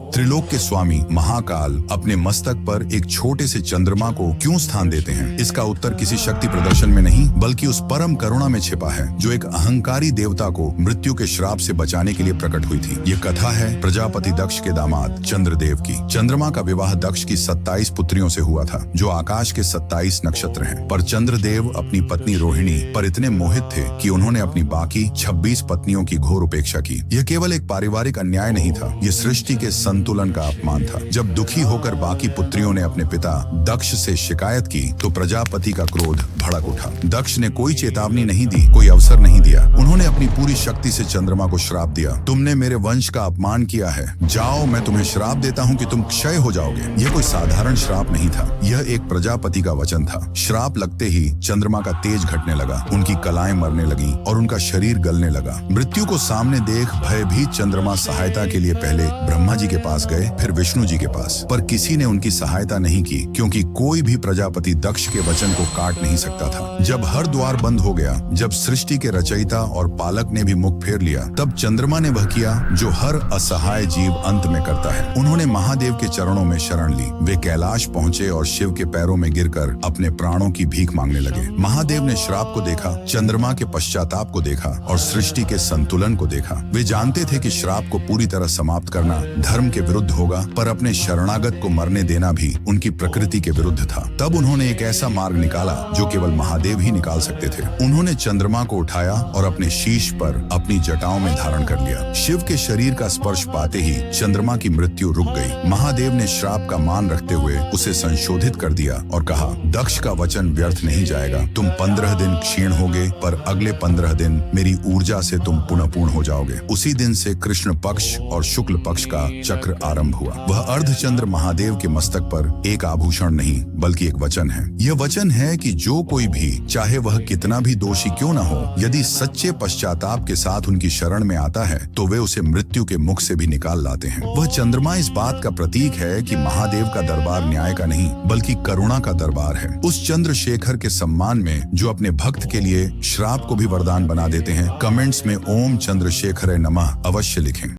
त्रिलोक के स्वामी महाकाल अपने मस्तक पर एक छोटे से चंद्रमा को क्यों स्थान देते हैं? इसका उत्तर किसी शक्ति प्रदर्शन में नहीं बल्कि उस परम करुणा में छिपा है जो एक अहंकारी देवता को मृत्यु के श्राप से बचाने के लिए प्रकट हुई थी। ये कथा है प्रजापति दक्ष के दामाद चंद्रदेव की। चंद्रमा का विवाह दक्ष की 27 पुत्रियों से हुआ था जो आकाश के 27 नक्षत्र हैं। पर चंद्रदेव अपनी पत्नी रोहिणी पर इतने मोहित थे कि उन्होंने अपनी बाकी 26 पत्नियों की घोर उपेक्षा की। यह केवल एक पारिवारिक अन्याय नहीं था, ये सृष्टि के संतुलन का अपमान था। जब दुखी होकर बाकी पुत्रियों ने अपने पिता दक्ष से शिकायत की तो प्रजापति का क्रोध भड़क उठा। दक्ष ने कोई चेतावनी नहीं दी, कोई अवसर नहीं दिया। उन्होंने अपनी पूरी शक्ति से चंद्रमा को श्राप दिया। तुमने मेरे वंश का अपमान किया है, जाओ मैं तुम्हें श्राप देता हूँ कि तुम क्षय हो जाओगे। यह कोई साधारण श्राप नहीं था, यह एक प्रजापति का वचन था। श्राप लगते ही चंद्रमा का तेज घटने लगा, उनकी कलाएं मरने लगी और उनका शरीर गलने लगा। मृत्यु को सामने देख भयभीत चंद्रमा सहायता के लिए पहले ब्रह्मा जी के पास गए, फिर विष्णु जी के पास। पर किसी ने उनकी सहायता नहीं की क्योंकि कोई भी प्रजापति दक्ष के वचन को काट नहीं सकता था। जब हर द्वार बंद हो गया, जब सृष्टि के रचयिता और पालक ने भी मुख फेर लिया, तब चंद्रमा ने वह किया जो हर असहाय जीव अंत में करता है। उन्होंने महादेव के चरणों में शरण ली। वे कैलाश पहुंचे और शिव के पैरों में गिरकर अपने प्राणों की भीख मांगने लगे। महादेव ने श्राप को देखा, चंद्रमा के पश्चाताप को देखा और सृष्टि के संतुलन को देखा। वे जानते थे कि श्राप को पूरी तरह समाप्त करना धर्म के विरुद्ध होगा, पर अपने शरणागत को मरने देना भी उनकी प्रकृति के विरुद्ध था। तब उन्होंने एक ऐसा मार्ग निकाला जो केवल महादेव ही निकाल सकते थे। उन्होंने चंद्रमा को उठाया और अपने शीश पर अपनी जटाओं में धारण कर लिया। शिव के शरीर का स्पर्श पाते ही चंद्रमा की मृत्यु रुक गई। महादेव ने श्राप का मान रखते हुए उसे संशोधित कर दिया और कहा, दक्ष का वचन व्यर्थ नहीं जाएगा। तुम 15 दिन क्षीण होगे, पर अगले 15 दिन मेरी ऊर्जा से तुम पुनः पूर्ण हो जाओगे। उसी दिन से कृष्ण पक्ष और शुक्ल पक्ष का चक्र आरंभ हुआ। वह अर्धचंद्र महादेव के मस्तक पर एक आभूषण नहीं बल्कि एक वचन है। यह वचन है कि जो कोई भी, चाहे वह कितना भी दोषी क्यों न हो, यदि सच्चे पश्चाताप के साथ उनकी शरण में आता है तो वे उसे मृत्यु के मुख से भी निकाल लाते हैं। वह चंद्रमा इस बात का प्रतीक है कि महादेव का दरबार न्याय का नहीं बल्कि करुणा का दरबार है। उस चंद्रशेखर के सम्मान में जो अपने भक्त के लिए श्राप को भी वरदान बना देते हैं, कमेंट्स में ओम चंद्रशेखर नमः अवश्य लिखें।